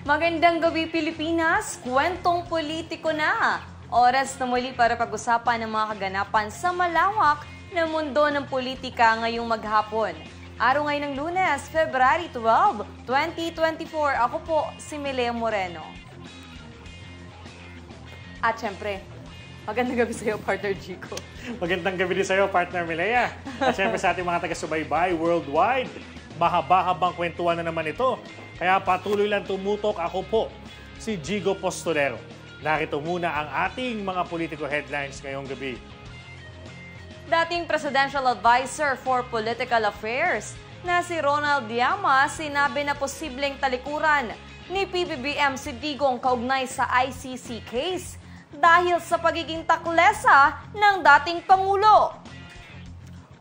Magandang gabi, Pilipinas! Kwentong politiko na! Oras na muli para pag-usapan ng mga kaganapan sa malawak na mundo ng politika ngayong maghapon. Araw ngayon ng Lunes, February 12, 2024. Ako po si Milea Moreno. At syempre, magandang gabi sa iyo, partner Chico. Magandang gabi din sa iyo, partner Milea. At syempre sa ating mga taga-subaybay worldwide, mahaba-habang kwentuhan na naman ito. Kaya patuloy lang tumutok. Ako po, si Jigo Postolero. Narito muna ang ating mga political headlines ngayong gabi. Dating Presidential Advisor for Political Affairs na si Ronald Llamas sinabi na posibleng talikuran ni PBBM si Digong kaugnay sa ICC case dahil sa pagiging taklesa ng dating Pangulo.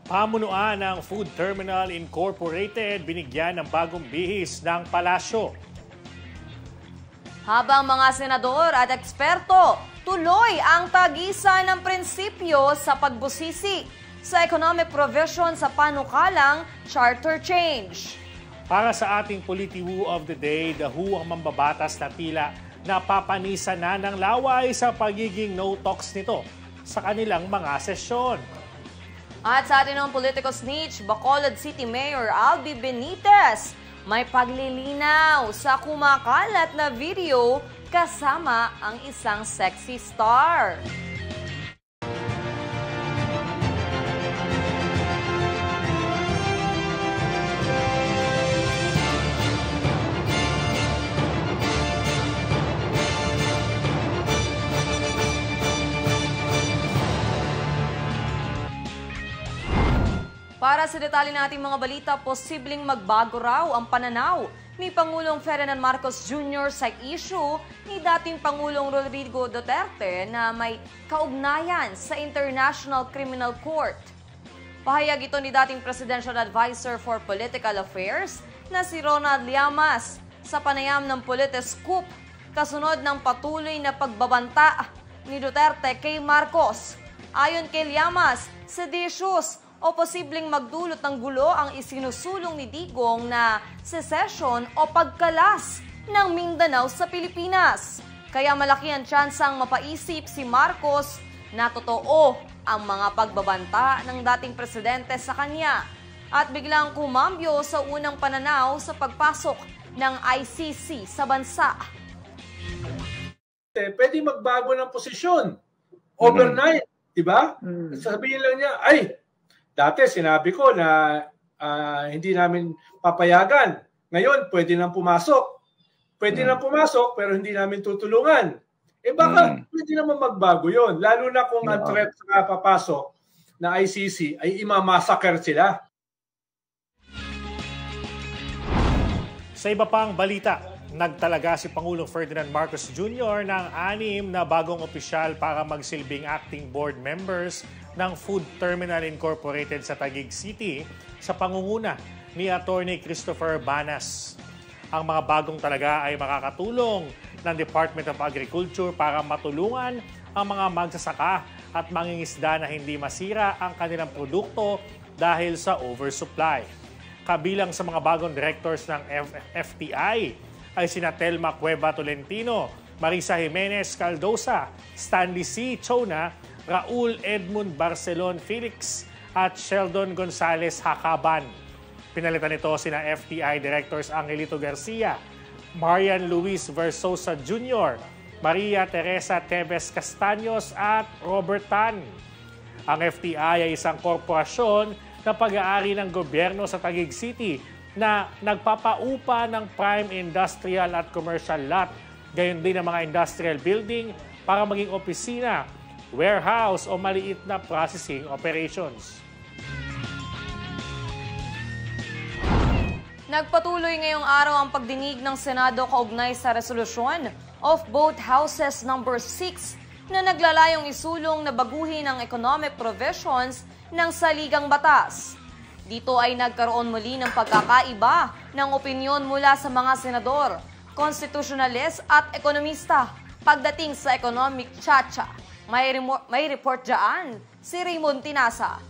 Pamunuan ng Food Terminal Incorporated binigyan ng bagong bihis ng palasyo. Habang mga senador at eksperto, tuloy ang tagisan ng prinsipyo sa pagbusisi sa economic provision sa panukalang charter change. Para sa ating Politi-Who of the Day, the WHO ang mambabatas na tila napapanisa na ng laway sa pagiging no talks nito sa kanilang mga sesyon. At sa atin ng political snitch, Bacolod City Mayor Albi Benitez, may paglilinaw sa kumakalat na video kasama ang isang sexy star. Para sa detalye nating mga balita, posibleng magbago raw ang pananaw ni Pangulong Ferdinand Marcos Jr. sa issue ni dating Pangulong Rodrigo Duterte na may kaugnayan sa International Criminal Court. Pahayag ito ni dating Presidential Advisor for Political Affairs na si Ronald Llamas sa panayam ng Politescoop kasunod ng patuloy na pagbabanta ni Duterte kay Marcos. Ayon kay Llamas, seditious o posibleng magdulot ng gulo ang isinusulong ni Digong na secession o pagkalas ng Mindanao sa Pilipinas. Kaya malaki ang tsansang mapaisip si Marcos na totoo ang mga pagbabanta ng dating presidente sa kanya at biglang kumambyo sa unang pananaw sa pagpasok ng ICC sa bansa. Pwede magbago ng posisyon overnight, diba? Sasabihin lang niya, ay, dati sinabi ko na hindi namin papayagan. Ngayon, pwede nang pumasok. Pwede nang pumasok pero hindi namin tutulungan. Eh baka pwede naman magbago yon. Lalo na kung ang threat sa papasok na ICC ay imamassacre sila. Sa iba pang balita, nagtalaga si Pangulong Ferdinand Marcos Jr. ng 6 na bagong opisyal para magsilbing acting board members ng Food Terminal Incorporated sa Taguig City sa pangunguna ni Attorney Christopher Banas. Ang mga bagong talaga ay makakatulong ng Department of Agriculture para matulungan ang mga magsasaka at mangingisda na hindi masira ang kanilang produkto dahil sa oversupply. Kabilang sa mga bagong directors ng FTI ay sina Telma Cueva Tolentino, Marisa Jimenez Caldosa, Stanley C. Chona, Raul Edmund Barcelon Felix at Sheldon Gonzales Hakaban. Pinalitan nito sina FTI Directors Angelito Garcia, Marian Luis Versosa Jr., Maria Teresa Tevez Castaños at Robert Tan. Ang FTI ay isang korporasyon na pag-aari ng gobyerno sa Taguig City na nagpapaupa ng prime industrial at commercial lot, gayon din ang mga industrial building para maging opisina, warehouse o maliit na processing operations. Nagpatuloy ngayong araw ang pagdinig ng Senado kaugnay sa resolusyon of both Houses No. 6 na naglalayong isulong na baguhin ang economic provisions ng saligang batas. Dito ay nagkaroon muli ng pagkakaiba ng opinyon mula sa mga senador, konstitusyonalist at ekonomista pagdating sa economic tsa-tsa. May report dyan si Raymond Tinasa.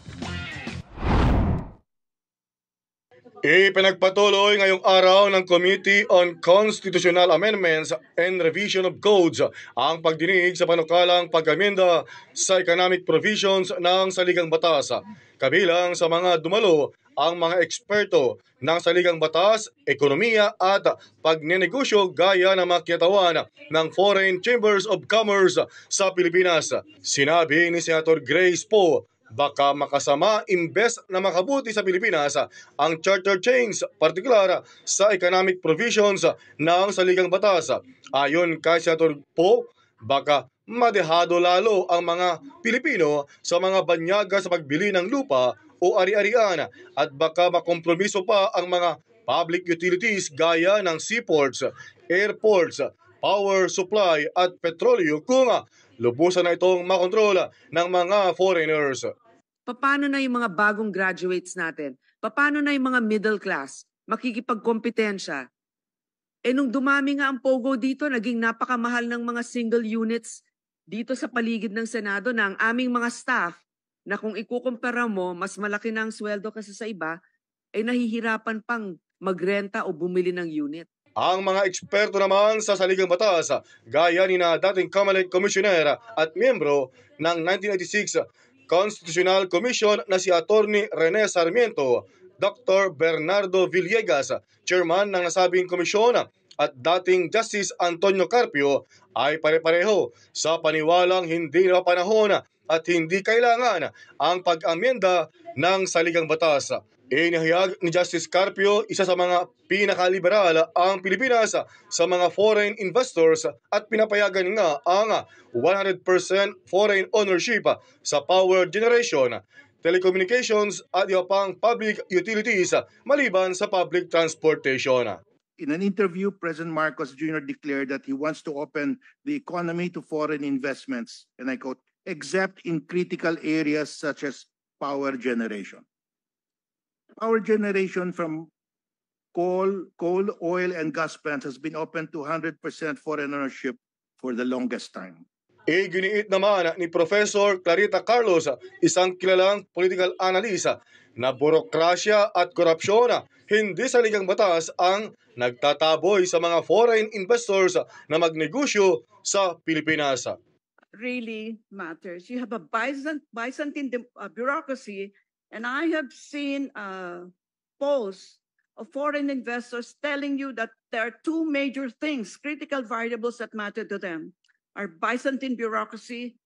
Ipinagpatuloy ngayong araw ng Committee on Constitutional Amendments and Revision of Codes ang pagdinig sa panukalang pag-amenda sa economic provisions ng saligang batas. Kabilang sa mga dumalo ang mga eksperto ng saligang batas, ekonomiya at pagnenegosyo gaya ng mga kinatawan ng Foreign Chambers of Commerce sa Pilipinas. Sinabi ni Senator Grace Poe, baka makasama imbes na makabuti sa Pilipinas ang charter change, partikular sa economic provisions ng saligang batas. Ayon kay Senator Poe, baka madehado lalo ang mga Pilipino sa mga banyaga sa pagbili ng lupa o ari-arian at baka makompromiso pa ang mga public utilities gaya ng seaports, airports, power supply at petrolyo kung lubusan na itong makontrola ng mga foreigners. Paano na yung mga bagong graduates natin? Paano na yung mga middle class? Makikipagkompetensya. Nung dumami nga ang POGO dito, naging napakamahal ng mga single units dito sa paligid ng Senado na ang aming mga staff na kung ikukumpara mo, mas malaki na ang sweldo kasi sa iba, ay nahihirapan pang magrenta o bumili ng unit. Ang mga eksperto naman sa saligang batas, gaya ni na dating Comelec Commissioner at miyembro ng 1986 Constitutional Commission na si Attorney Rene Sarmiento, Dr. Bernardo Villegas, chairman ng nasabing komisyon, at dating Justice Antonio Carpio ay pare-pareho sa paniwalang hindi na panahon at hindi kailangan ang pag-amyenda ng saligang batas. Inihayag ni Justice Carpio, isa sa mga pinakaliberal ang Pilipinas sa mga foreign investors at pinapayagan nga ang 100% foreign ownership sa power generation, telecommunications at iba pang public utilities maliban sa public transportation. In an interview, President Marcos Jr. declared that he wants to open the economy to foreign investments, and I quote, except in critical areas such as power generation. Power generation from coal, oil, and gas plants has been open to 100% foreign ownership for the longest time. Iginiit naman ni Professor Clarita Carlos, isang kilalang political analyst, na burokrasya at korupsyon hindi sa saligang batas ang nagtataboy sa mga foreign investors na magnegosyo sa Pilipinas. Really matters. You have a Byzantine bureaucracy, and I have seen polls of foreign investors telling you that there are two major things, critical variables that matter to them, are Byzantine bureaucracy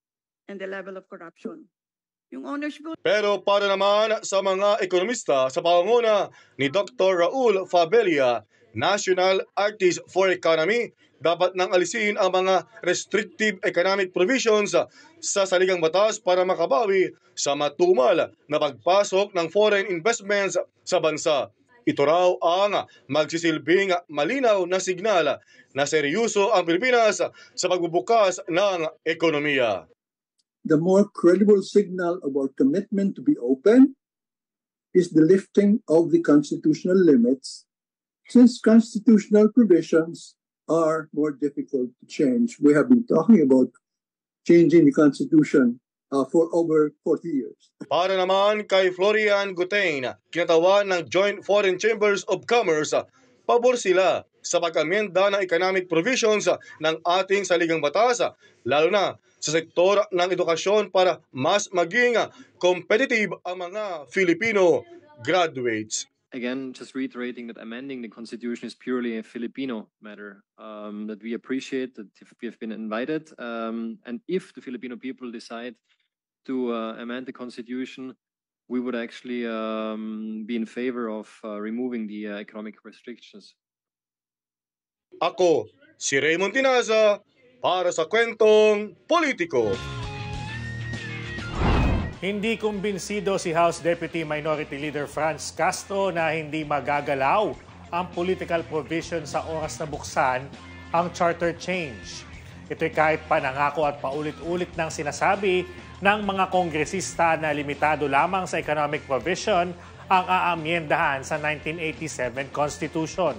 and the level of corruption. Yung ownership. Pero para naman sa mga ekonomista sa pangunguna ni Dr. Raul Fabella, National Artist for Economy, dapat nang alisin ang mga restrictive economic provisions sa saligang batas para makabawi sa matumal na pagpasok ng foreign investments sa bansa. Ito raw ang magsisilbing malinaw na signal na seryoso ang Pilipinas sa pagbubukas ng ekonomiya. The more credible signal of our commitment to be open is the lifting of the constitutional limits, since constitutional provisions are more difficult to change. We have been talking about changing the Constitution for over 40 years. Para naman kay Florian Gutain, kinatawan ng Joint Foreign Chambers of Commerce, pabor sila sa pag-amyenda ng economic provisions ng ating saligang batas, lalo na sa sektor ng edukasyon para mas maging competitive ang mga Filipino graduates. Again, just reiterating that amending the Constitution is purely a Filipino matter, that we appreciate that we have been invited. And if the Filipino people decide to amend the Constitution, we would actually be in favor of removing the economic restrictions. Ako, si Raymond Tinaza, para sa Kwentong Politiko. Hindi kumbinsido si House Deputy Minority Leader Franz Castro na hindi magagalaw ang political provision sa oras na buksan ang charter change. Ito'y kahit panangako at paulit-ulit ng sinasabi ng mga kongresista na limitado lamang sa economic provision ang aamyendahan sa 1987 Constitution.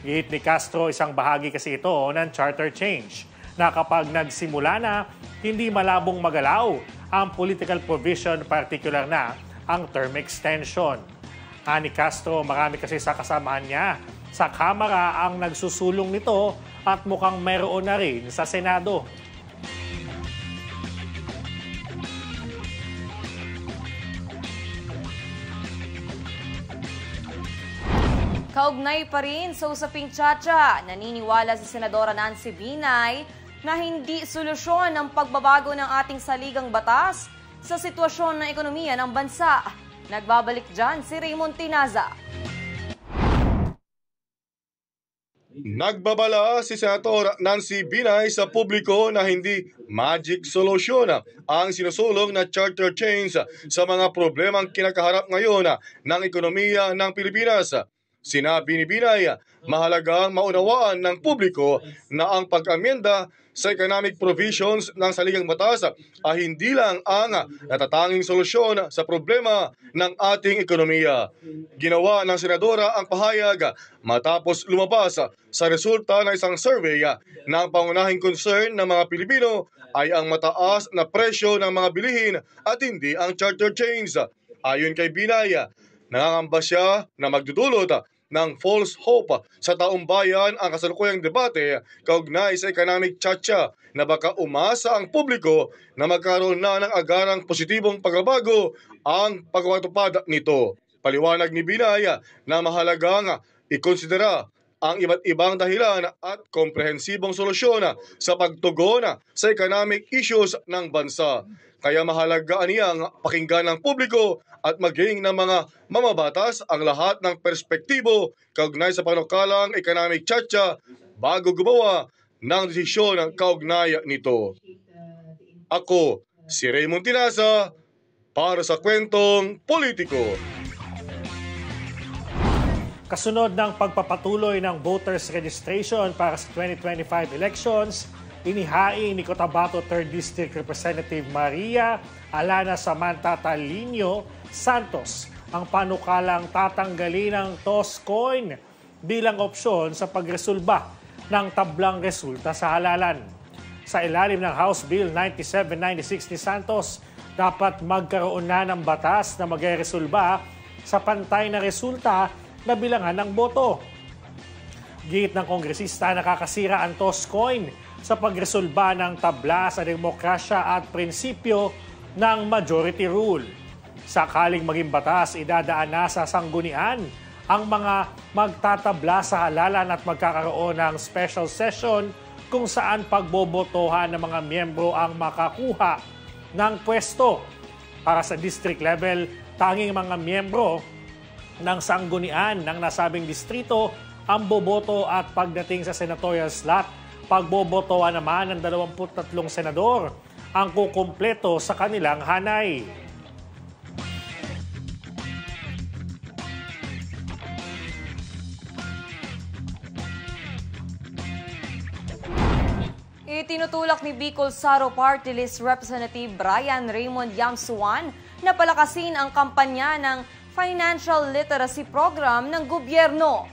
Gihit ni Castro, isang bahagi kasi ito ng charter change na kapag nagsimula na, hindi malabong magalaw ang political provision, particular na ang term extension. Ani Castro, marami kasi sa kasamahan niya sa Kamara ang nagsusulong nito at mukhang mayroon na rin sa Senado. Kaugnay pa rin sa usaping Chacha, naniniwala si Senadora Nancy Binay na hindi solusyon ang pagbabago ng ating saligang batas sa sitwasyon ng ekonomiya ng bansa. Nagbabalik dyan si Raymond Tinaza. Nagbabala si Senator Nancy Binay sa publiko na hindi magic solution ang sinusulong na charter change sa mga problemang kinakaharap ngayon ng ekonomiya ng Pilipinas. Sinabi ni Binay, mahalagang maunawaan ng publiko na ang pag-amyenda sa economic provisions ng saligang batas ay hindi lang ang natatanging solusyon sa problema ng ating ekonomiya. Ginawa ng senadora ang pahayag matapos lumabas sa resulta ng isang survey na ang pangunahing concern ng mga Pilipino ay ang mataas na presyo ng mga bilihin at hindi ang charter change. Ayon kay Binay, nangangamba siya na magdudulot ng false hope sa taong bayan ang kasalukuyang debate kaugnay sa economic chacha na baka umasa ang publiko na magkaroon na ng agarang positibong pagbabago ang pagpapatupad nito. Paliwanag ni Binay na mahalagang ikonsidera ang iba't ibang dahilan at komprehensibong solusyon sa pagtugon sa economic issues ng bansa. Kaya mahalaga niyang pakinggan ng publiko at maging ng mga mamabatas ang lahat ng perspektibo kaugnay sa panukalang economic chacha bago gumawa ng desisyon ng kaugnay nito. Ako, si Raymond Tinaza, para sa Kwentong Politiko. Kasunod ng pagpapatuloy ng voters registration para sa 2025 elections, inihain ni Cotabato 3rd District Representative Maria Alana Samantha Talinio Santos ang panukalang tatanggalin ng toss coin bilang opsyon sa pagresolba ng tablang resulta sa halalan. Sa ilalim ng House Bill 9796 ni Santos, dapat magkaroon na ng batas na magresolba sa pantay na resulta na bilangan ng boto. Git ng kongresista, nakakasira ang toss coin sa pagresolba ng tabla sa demokrasya at prinsipyo ng majority rule. Sakaling maging batas, idadaan na sa sanggunian ang mga magtatabla sa halalan at magkakaroon ng special session kung saan pagbobotohan ng mga miyembro ang makakuha ng pwesto. Para sa district level, tanging mga miyembro ng sanggunian ng nasabing distrito ang boboto at pagdating sa senatorial slot, pagbobotohan naman ng 23 senador ang kukumpleto sa kanilang hanay. Itinutulak ni Bicol Saro Party List Representative Brian Raymond Yamsuan na palakasin ang kampanya ng Financial Literacy Program ng gobyerno.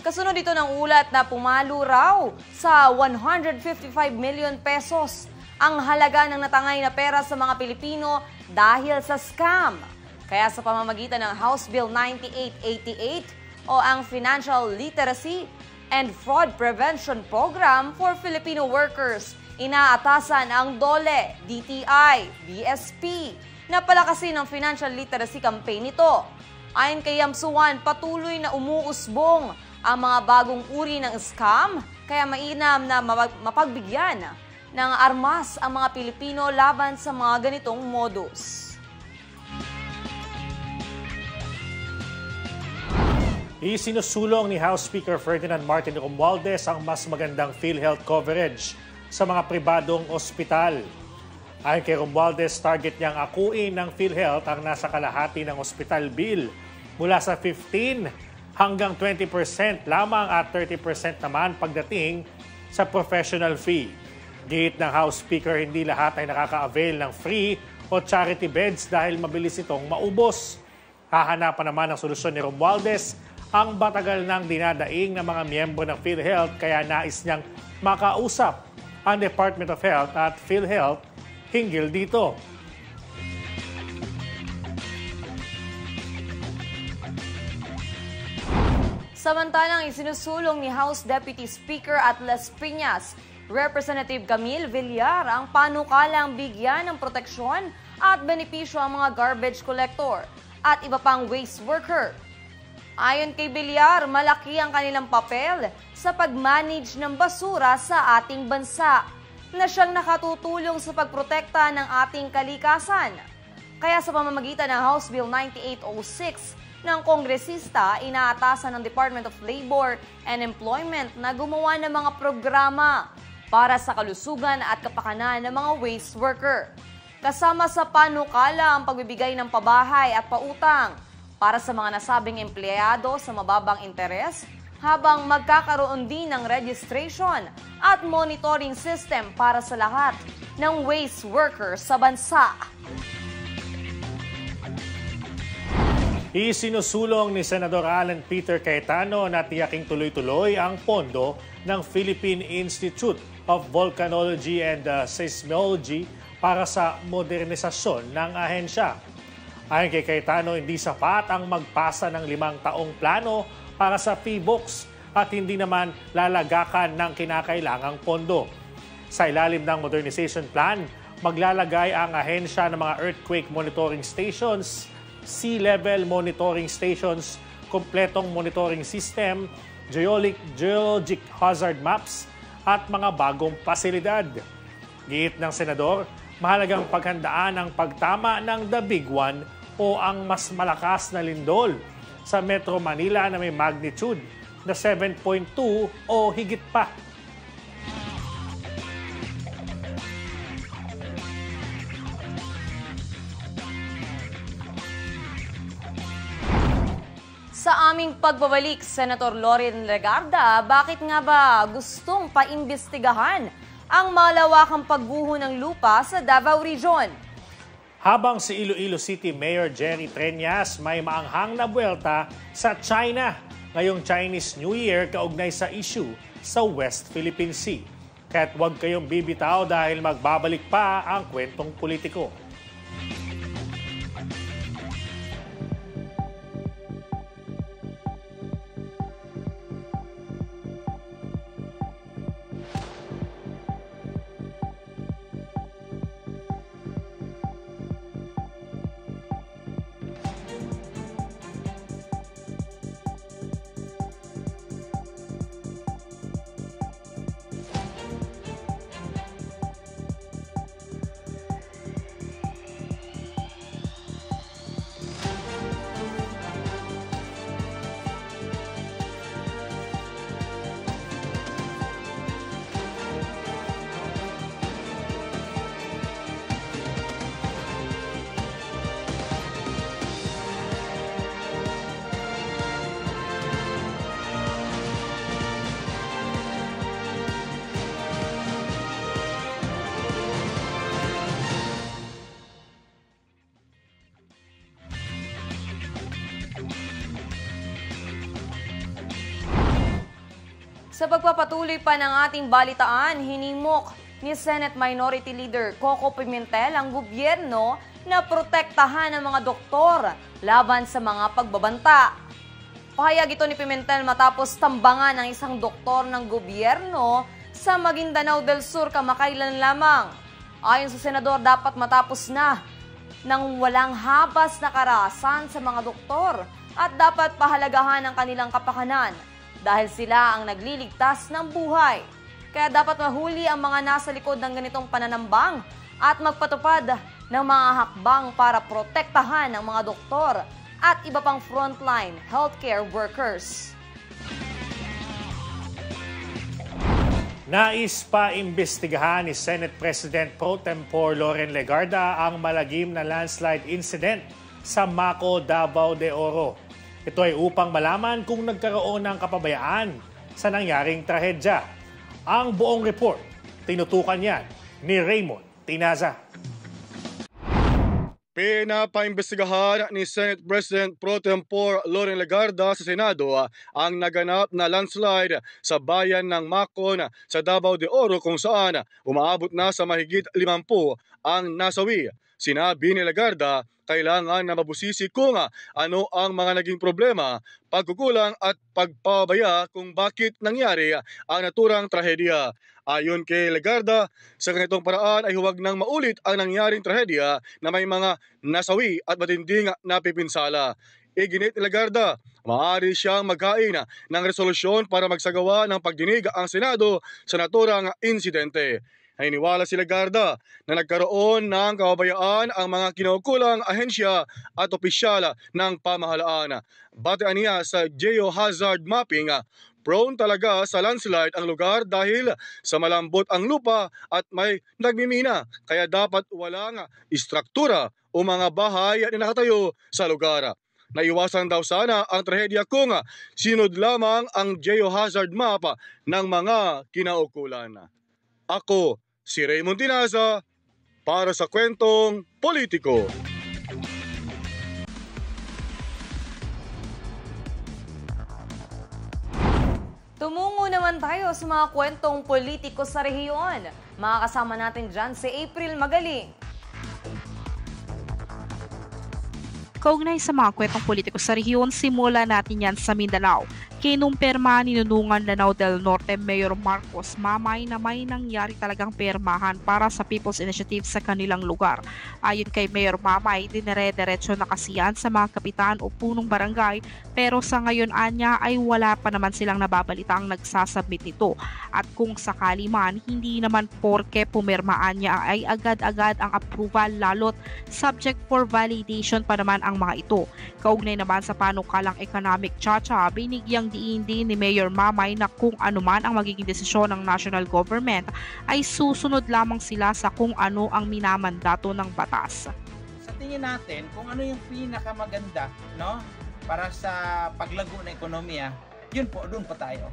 Kasunod ito ng ulat na pumalo raw sa 155 million pesos ang halaga ng natangay na pera sa mga Pilipino dahil sa scam. Kaya sa pamamagitan ng House Bill 9888 o ang Financial Literacy and Fraud Prevention Program for Filipino Workers, inaatasan ang DOLE, DTI, BSP na palakasin ang financial literacy campaign nito. Ayon kay Yamsuan, patuloy na umuusbong ang mga bagong uri ng scam, kaya mainam na mapagbigyan ng armas ang mga Pilipino laban sa mga ganitong modus. Isinusulong ni House Speaker Ferdinand Martin Romualdez ang mas magandang PhilHealth coverage sa mga pribadong ospital. Ayon kay Romualdez, target niyang akuin ng PhilHealth ang nasa kalahati ng hospital bill mula sa 15 hanggang 20% lamang at 30% naman pagdating sa professional fee. Gate ng House Speaker, hindi lahat ay nakaka-avail ng free o charity beds dahil mabilis itong maubos. Hahanapan naman ng solusyon ni Romualdez ang batagal ng dinadaing ng mga miyembro ng PhilHealth, kaya nais niyang makausap ang Department of Health at PhilHealth hinggil dito. Samantalang isinusulong ni House Deputy Speaker Atlas Piñas, Representative Camille Villar ang panukalang bigyan ng proteksyon at benepisyo ang mga garbage collector at iba pang waste worker. Ayon kay Villar, malaki ang kanilang papel sa pag-manage ng basura sa ating bansa na siyang nakatutulong sa pagprotekta ng ating kalikasan. Kaya sa pamamagitan ng House Bill 9806 ng kongresista, inaatasan ng Department of Labor and Employment na gumawa ng mga programa para sa kalusugan at kapakanan ng mga waste worker. Kasama sa panukala ang pagbibigay ng pabahay at pautang para sa mga nasabing empleyado sa mababang interes, habang magkakaroon din ng registration at monitoring system para sa lahat ng waste worker sa bansa. Isinusulong ni Senador Alan Peter Cayetano na tiyaking tuloy-tuloy ang pondo ng Philippine Institute of Volcanology and Seismology para sa modernisasyon ng ahensya. Ayon kay Cayetano, hindi sapat ang magpasa ng 5 taong plano para sa PBOX at hindi naman lalagakan ng kinakailangang pondo. Sa ilalim ng modernization plan, maglalagay ang ahensya ng mga earthquake monitoring stations, sea-level monitoring stations, kompletong monitoring system, geologic hazard maps, at mga bagong pasilidad. Giit ng senador, mahalagang paghandaan ang pagtama ng The Big One o ang mas malakas na lindol sa Metro Manila na may magnitude na 7.2 o higit pa. Sa aming pagbabalik, Senator Loren Legarda, bakit nga ba gustong paimbestigahan ang malawakang pagguho ng lupa sa Davao Region? Habang si Iloilo City Mayor Jerry Treñas may maanghang na buwelta sa China ngayong Chinese New Year kaugnay sa issue sa West Philippine Sea. Kaya't huwag kayong bibitaw dahil magbabalik pa ang kwentong politiko. Sa pagpapatuloy pa ng ating balitaan, hinimok ni Senate Minority Leader Coco Pimentel ang gobyerno na protektahan ang mga doktor laban sa mga pagbabanta. Pahayag ito ni Pimentel matapos tambangan ng isang doktor ng gobyerno sa Maguindanao del Sur kamakailan lamang. Ayon sa senador, dapat matapos na ng walang habas na karahasan sa mga doktor at dapat pahalagahan ang kanilang kapakanan dahil sila ang nagliligtas ng buhay. Kaya dapat mahuli ang mga nasa likod ng ganitong pananambang at magpatupad ng mga hakbang para protektahan ang mga doktor at iba pang frontline healthcare workers. Nais pa imbestigahan ni Senate President Pro Tempore Loren Legarda ang malagim na landslide incident sa Maco, Davao de Oro. Ito ay upang malaman kung nagkaroon ng kapabayaan sa nangyaring trahedya. Ang buong report, tinutukan yan ni Raymond Tinaza. Pinapaimbestigahan ni Senate President Pro Tempore Loren Legarda sa Senado ang naganap na landslide sa bayan ng Macon sa Davao de Oro kung saan umaabot na sa mahigit 50 ang nasawi. Sinabi ni Legarda, kailangan na mabusisi kung ano ang mga naging problema, pagkukulang at pagpabaya kung bakit nangyari ang naturang trahedya. Ayon kay Legarda, sa ganitong paraan ay huwag nang maulit ang nangyaring trahedya na may mga nasawi at matinding napipinsala. Iginit ni Legarda, maaari siyang maghain ng resolusyon para magsagawa ng pagdinig ang Senado sa naturang insidente. Naniniwala si Legarda na nagkaroon ng kababayaan ang mga kinaukulang ahensya at opisyal ng pamahalaan. Batean niya sa geohazard mapping, prone talaga sa landslide ang lugar dahil sa malambot ang lupa at may nagmimina, kaya dapat walang istruktura o mga bahay na nakatayo sa lugar. Naiwasan daw sana ang trahedya kung sinunod lamang ang geohazard map ng mga kinaukulan. Ako, si Raymond Tinaza, para sa Kwentong Politiko. Tumungo naman tayo sa mga kwentong politiko sa rehiyon. Makakasama natin dyan si April Magaling. Kaugnay sa mga kwentong politiko sa rehiyon, simula natin yan sa Mindanao. Kinumpirma ni Nunungan Lanao del Norte Mayor Marcos Mamay na may nangyari talagang pirmahan para sa People's Initiative sa kanilang lugar. Ayon kay Mayor Mamay, dinere-diretso na kasi yan sa mga kapitan o punong barangay, pero sa ngayon anya ay wala pa naman silang nababalita ang nagsasubmit nito. At kung sakali man, hindi naman porke pumirmaan niya ay agad-agad ang approval, lalot subject for validation pa naman ang mga ito. Kaugnay naman sa panukalang economic chacha, binigyang diin din ni Mayor Mamay na kung ano man ang magiging desisyon ng national government ay susunod lamang sila sa kung ano ang minamandato ng batas. Sa tingin natin, kung ano yung pinakamaganda, no, para sa paglago ng ekonomiya, yun po, doon pa tayo.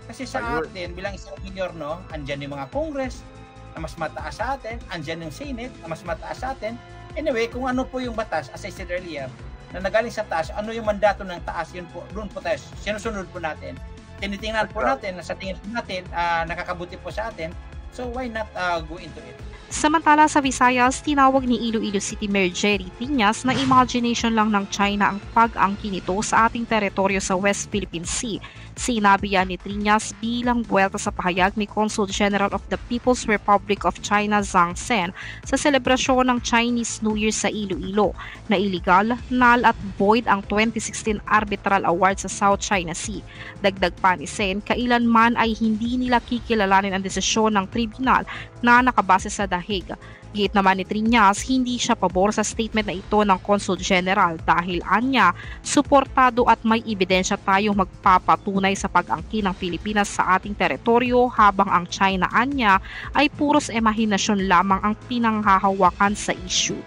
Kasi sa atin, bilang isang mayor, no, andyan yung mga Congress na mas mataas sa atin, andyan yung Senate na mas mataas sa atin. Anyway, kung ano po yung batas, as I said earlier, na nagaling sa taas, ano yung mandato ng taas, yun po, doon po tayo, sinusunod po natin. Tinitingnan po natin, sa tingin po natin, nakakabuti po sa atin, so why not go into it? Samantala sa Visayas, tinawag ni Iloilo City Mayor Jerry Triñas na imagination lang ng China ang pag-angkin nito sa ating teritoryo sa West Philippine Sea. Sinabi yan ni Triñas bilang buwelta sa pahayag ni Consul General of the People's Republic of China Zhang Sen sa selebrasyon ng Chinese New Year sa Iloilo na illegal, null at void ang 2016 Arbitral Award sa South China Sea. Dagdag pa ni Sen, kailanman ay hindi nila kikilalanin ang desisyon ng tribunal na nakabase sa Dahig. Git naman ni Triñas, hindi siya pabor sa statement na ito ng Consul General dahil anya, suportado at may ebidensya tayong magpapatunay sa pag-angkin ng Pilipinas sa ating teritoryo habang ang China anya ay puros imahinasyon lamang ang pinanghahawakan sa issue.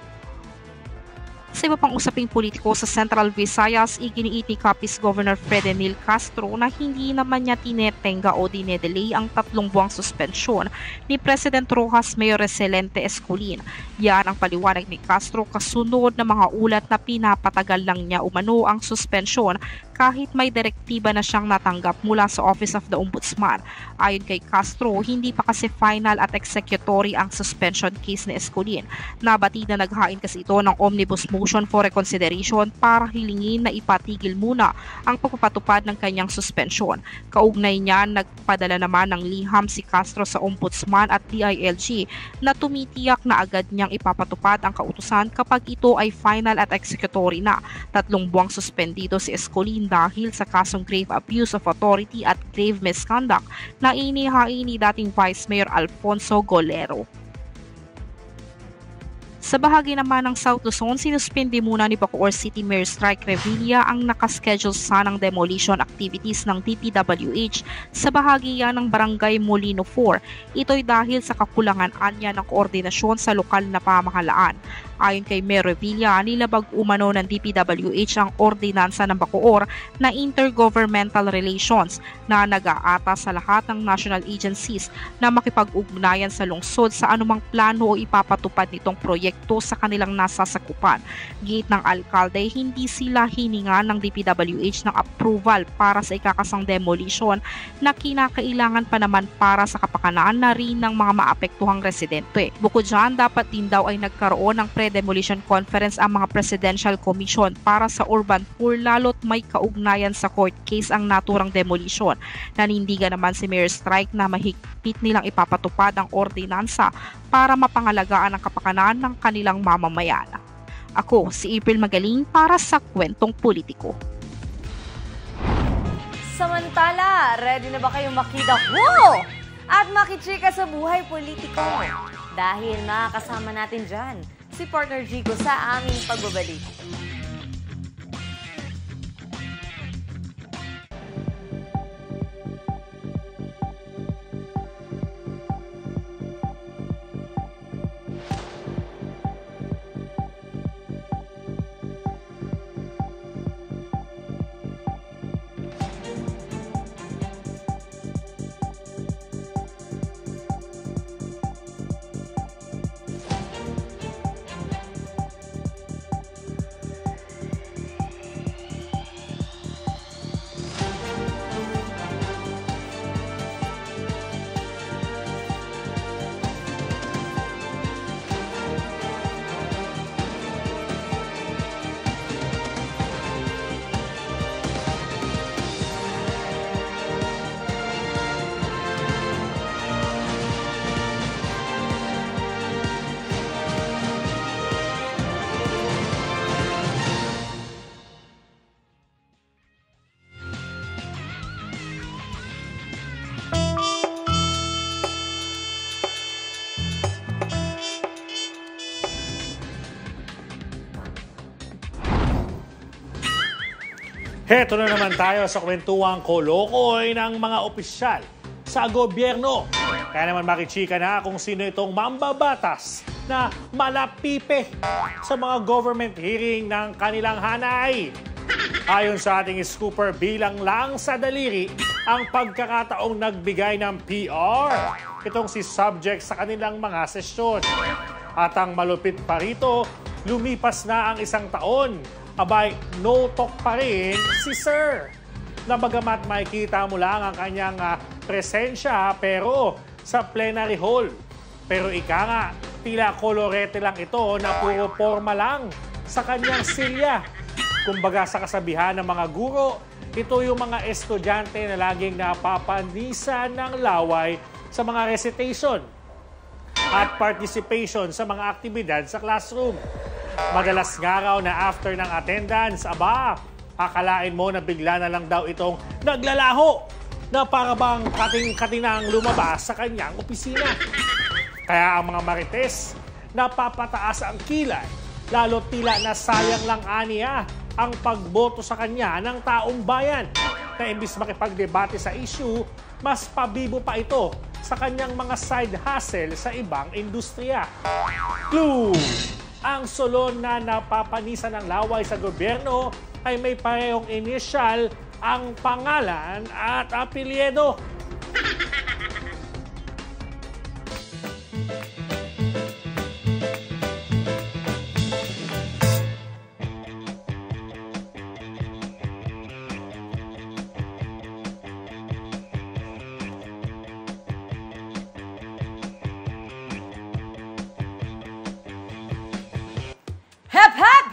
Sa iba pang usaping politiko sa Central Visayas, iginiit ni Capiz Governor Fredenil Castro na hindi naman niya tinetenga o dinedelay ang 3 buwang suspensyon ni President Rojas Mayor Excelente Escolin. Yan ang paliwanag ni Castro kasunod ng mga ulat na pinapatagal lang niya umano ang suspensyon kahit may direktiba na siyang natanggap mula sa Office of the Ombudsman. Ayon kay Castro, hindi pa kasi final at executory ang suspension case ni Escolin. Nabati na naghain kasi ito ng omnibus motion for reconsideration para hilingin na ipatigil muna ang pagpapatupad ng kanyang suspensyon. Kaugnay niya, nagpadala naman ng liham si Castro sa Ombudsman at DILG na tumitiyak na agad niyang ipapatupad ang kautusan kapag ito ay final at executory na. 3 buwang suspendido si Escolin dahil sa kasong grave abuse of authority at grave misconduct na inihain ni dating Vice Mayor Alfonso Golero. Sa bahagi naman ng South Luzon, sinuspindi muna ni Bacoor City Mayor Strike Revilla ang nakaschedule sanang demolition activities ng DPWH sa bahagi yan ng Barangay Molino 4. Ito'y dahil sa kakulangan anya ng koordinasyon sa lokal na pamahalaan. Ayon kay Mayor Revilla, nilabag umano ng DPWH ang ordinansa ng Bacoor na intergovernmental relations na nag-aata sa lahat ng national agencies na makipag-ugnayan sa lungsod sa anumang plano o ipapatupad nitong proyekto sa kanilang nasasakupan. Gate ng alkalde, hindi sila hininga ng DPWH ng approval para sa ikakasang demolition na kinakailangan pa naman para sa kapakanan na rin ng mga maapektuhang residente. Bukod dyan, dapat din daw ay nagkaroon ng nagre-demolition conference ang mga Presidential Commission para sa urban poor lalo't may kaugnayan sa court case ang naturang demolition. Nanindigan naman si Mayor Strike na mahigpit nilang ipapatupad ang ordinansa para mapangalagaan ang kapakanan ng kanilang mamamayan. Ako, si April Magaling para sa Kwentong Politiko. Samantala, ready na ba kayong makita at makichika sa buhay politiko? Dahil makakasama natin dyan si Partner Jigo sa aming pagbabalik. Heto na naman tayo sa kwentuang kolokoy ng mga opisyal sa gobyerno. Kaya naman makichika na kung sino itong mambabatas na malapipe sa mga government hearing ng kanilang hanay. Ayon sa ating scooper, bilang lang sa daliri ang pagkakataong nagbigay ng PR itong si subject sa kanilang mga sesyon. At ang malupit pa rito, lumipas na ang 1 taon. Abay, no talk pa rin si Sir. Na bagamat makikita mo lang ang kanyang presensya pero sa plenary hall. Pero ika nga, tila kolorete lang ito na puro forma lang sa kanyang silya. Kumbaga sa kasabihan ng mga guro, ito yung mga estudyante na laging napapanisan ng laway sa mga recitation at participation sa mga aktibidad sa classroom. Madalas nga raw na after ng attendance, akalain mo na bigla na lang daw itong naglalaho na para bang kating-katinang lumabas sa kanyang opisina. Kaya ang mga marites, napapataas ang kilay, lalo tila na sayang lang aniya ang pagboto sa kanya ng taong bayan na imbis makipagdebate sa issue, mas pabibo pa ito sa kanyang mga side hustle sa ibang industriya. Clue! Ang sulon na napapanisan ng laway sa gobyerno ay may parehong initial ang pangalan at apelyido. Hep, hep!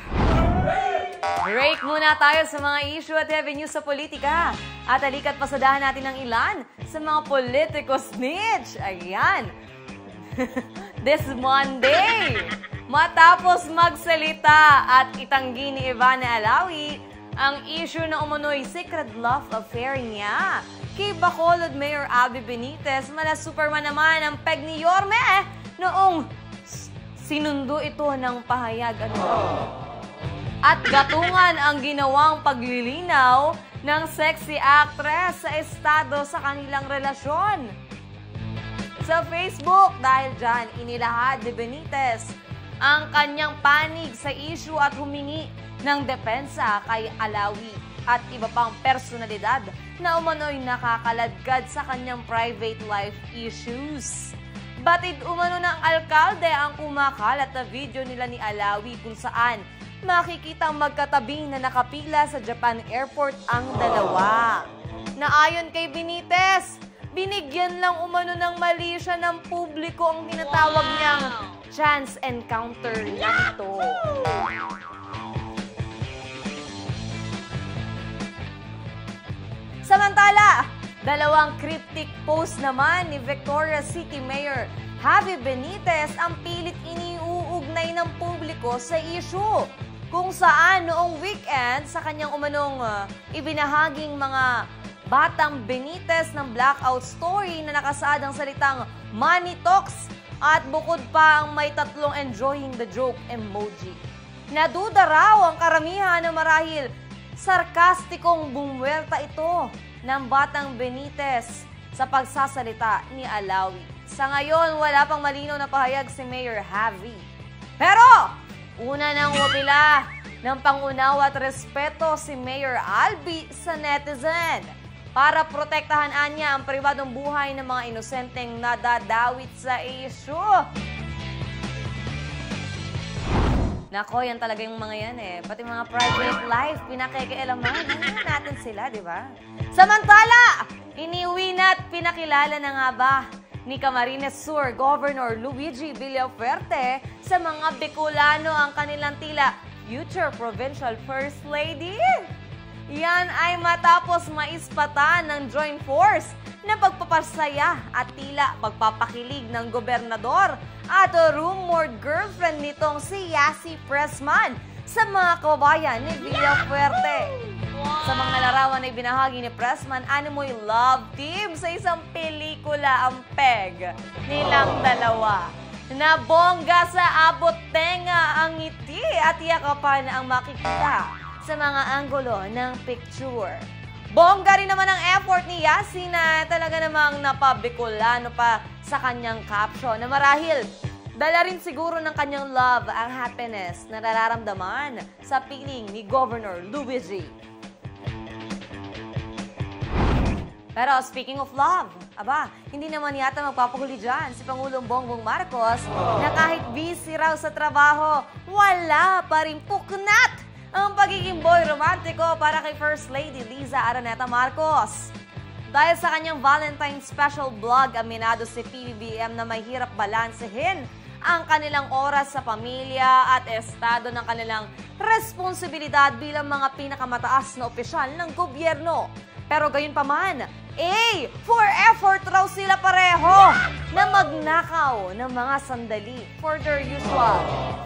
Break muna tayo sa mga issue at heavy news sa politika. At halika't pasadahan natin ng ilan sa mga politiko snitch. Ayan. This Monday, matapos magsalita at itanggi ni Ivana Alawi ang issue na umunoy secret love affair niya kay Bacolod Mayor Abby Benitez, mala Superman naman ang peg ni Yorme noong sinundo ito ng pahayag. At gatungan ang ginawang paglilinaw ng sexy actress sa estado sa kanilang relasyon. Sa Facebook, dahil dyan, inilahad ni Benitez ang kanyang panig sa issue at humingi ng depensa kay Alawi at iba pang personalidad na umano'y nakakaladkad sa kanyang private life issues. Batid umano ng alkalde ang kumakalat na video nila ni Alawi kung saan makikitang magkatabi na nakapila sa Japan Airport ang dalawa. Na ayon kay Benitez, binigyan lang umano ng mali siya ng publiko ang tinatawag niyang chance encounter na ito. Samantala, dalawang cryptic post naman ni Victoria City Mayor Javi Benitez ang pilit iniuugnay ng publiko sa issue kung saan noong weekend sa kanyang umanong ibinahaging mga batang Benitez ng blackout story na nakasaad ang salitang Money Talks at bukod pa ang may tatlong enjoying the joke emoji. Naduda raw ang karamihan na marahil sarkastikong bumwelta ito ng batang Benitez sa pagsasalita ni Alawi. Sa ngayon, wala pang malinaw na pahayag si Mayor Javi. Pero, una nang wapila ng pangunawa at respeto si Mayor Albi sa netizen para protektahan niya ang pribadong buhay ng mga inosenteng nadadawit sa issue. Nako, yan talaga yung mga yan eh. Pati mga private life, pinakikialaman natin sila, di ba? Samantala, iniuwi na at pinakilala na nga ba ni Camarines Sur Governor Luigi Villafuerte sa mga Bicolano ang kanilang tila future Provincial First Lady? Yan ay matapos maispatan ng Joint Force na pagpapasaya at tila pagpapakilig ng gobernador at rumored girlfriend nitong si Yasi Pressman sa mga kababayan ni Villafuerte. Sa mga larawan na ibinahagi ni Pressman, animoy love team sa isang pelikula ang peg nilang dalawa. Nabongga sa abot tenga ang ngiti at yakapan ang makikita sa mga anggulo ng picture. Bongga rin naman ang effort ni Yasi na talaga namang napabicolano pa sa kanyang caption na marahil dala rin siguro ng kanyang love ang happiness na nararamdaman sa piling ni Governor Luigi. Pero speaking of love, aba, hindi naman yata magpapahuli dyan si Pangulong Bongbong Marcos na kahit busy raw sa trabaho, wala pa rin puknat ang pagiging boy romantiko para kay First Lady Liza Araneta Marcos. Dahil sa kanyang Valentine's special vlog, aminado si PBBM na may hirap balansehin ang kanilang oras sa pamilya at estado ng kanilang responsibilidad bilang mga pinakamataas na opisyal ng gobyerno. Pero gayon pa man, for effort raw sila pareho na magnakaw ng mga sandali for their usual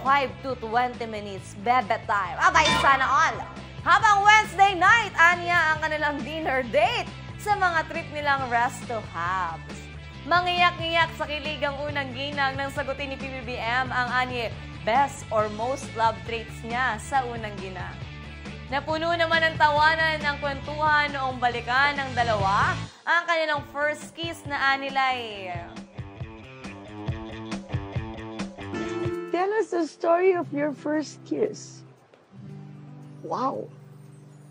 5 to 20 minutes bebe time. Abay, sana all! Habang Wednesday night, anya ang kanilang dinner date sa mga trip nilang resto hubs. Mangiyak-ngiyak sa kilig ang unang ginang nang sagutin ni PBBM ang anye best or most love traits niya sa unang ginang. Napuno naman ng tawanan ang kwentuhan noong balikan ng dalawa ang kanilang first kiss na anilay. Tell us the story of your first kiss. Wow.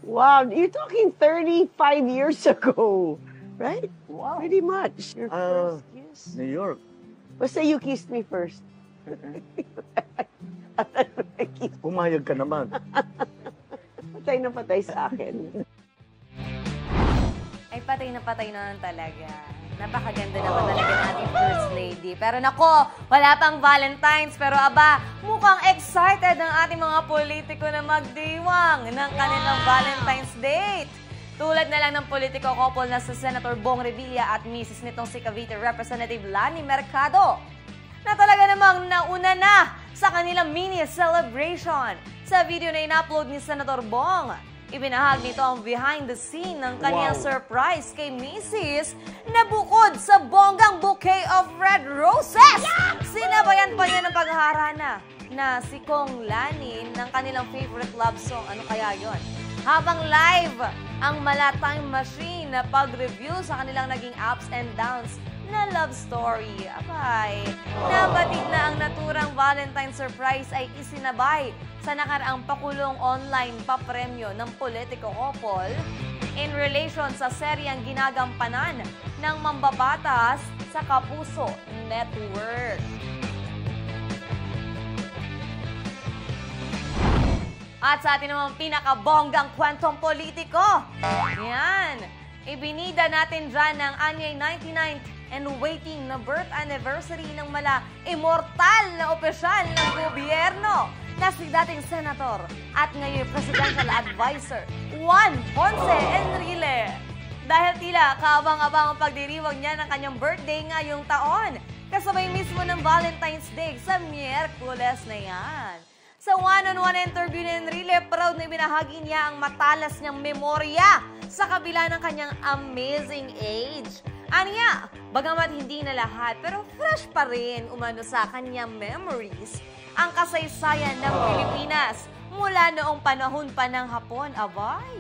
Wow, you're talking 35 years ago, right? Wow. Pretty much. Your first kiss. New York. Basta you kissed me first. Pumayag ka naman. Patay na patay sa akin. Ay, patay na talaga. Napakaganda naman talaga natin First Lady. Pero nako, wala pang Valentine's. Pero aba, mukhang excited ang ating mga politiko na magdiwang ng kanilang Valentine's date. Tulad na lang ng politiko couple na si Senator Bong Revilla at Mrs. nitong si Cavite Representative Lani Mercado, na talaga namang nauna na sa kanilang mini celebration. Sa video na in-upload ni Senator Bong, ibinahag nito ang behind the scene ng kanyang surprise kay Mrs. na bukod sa bonggang bouquet of red roses, sinabayan pa niya ng pagharana na si Kong Lani ng kanilang favorite love song. Ano kaya yon? Habang live ang Mala Time Machine na pag-review sa kanilang naging ups and downs na love story. Abay, nabatid na ang naturang Valentine surprise ay isinabay sa nakaraang pakulong online papremyo ng politiko couple in relation sa seryeng ginagampanan ng mambabatas sa Kapuso Network. At sa atin naman pinakabonggang kwentong politiko, yan, ibinida natin dyan ng anyay 99th and waiting na birth anniversary ng mala immortal na opisyal ng gobyerno na si dating senator at ngayon presidential advisor Juan Ponce Enrile. Dahil tila kaabang-abang ang pagdiriwang niya ng kanyang birthday ngayong taon, kasabay mismo ng Valentine's Day sa Miyerkules na yan. Sa one-on-one interview ni Enrile, proud na binahagi niya ang matalas niyang memorya sa kabila ng kanyang amazing age. Aniya, bagamat hindi na lahat, pero fresh pa rin umano sa kanyang memories ang kasaysayan ng Pilipinas mula noong panahon pa ng Hapon, abay.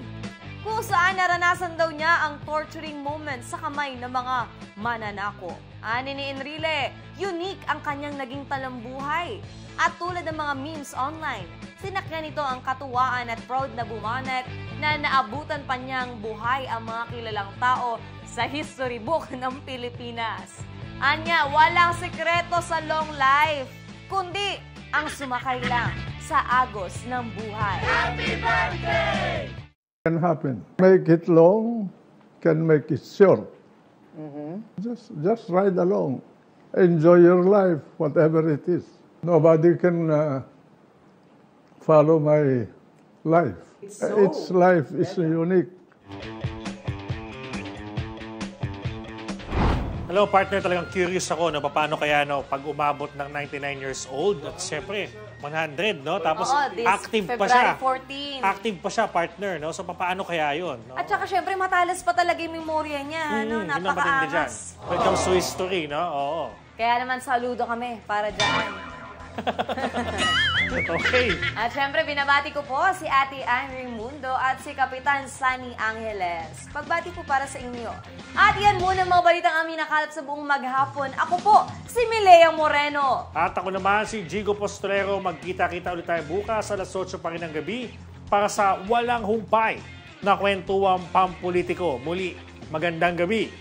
Kung saan naranasan daw niya ang torturing moments sa kamay ng mga mananako. Ani ni Enrile, unique ang kanyang naging talambuhay. At tulad ng mga memes online, sinakyan nito ang katuwaan at proud na bumanat na naabutan pa niyang buhay ang mga kilalang tao sa history book ng Pilipinas. Anya, walang sekreto sa long life, kundi ang sumakay lang sa agos ng buhay. Happy birthday! Can happen. Make it long, can make it short. Just ride along. Enjoy your life, whatever it is. Nobody can follow my life. Its life is unique. Hello, partner, talagang curious ako, no, paano kaya, no, pag umabot ng 99 years old, at siyempre, 100, no? Tapos, active pa siya. February 14. Active pa siya, partner, no? So, paano kaya yun? No? At saka, syempre, matalas pa talaga yung memorya niya, no? Napaka-angas. When it comes to history, no? Oo. Kaya naman, saludo kami para dyan. Okay. At syempre, binabati ko po si Ate Ann Raimundo at si Kapitan Sunny Angeles. Pagbati po para sa inyo. At yan muna mga balitang aming nakalap sa buong maghapon. Ako po, si Milea Moreno. At ako naman si Jigo Postrero. Magkita-kita ulit tayo bukas alas 8 pa rin ng gabi para sa walang humpay na kwentuang pampolitiko. Muli, magandang gabi.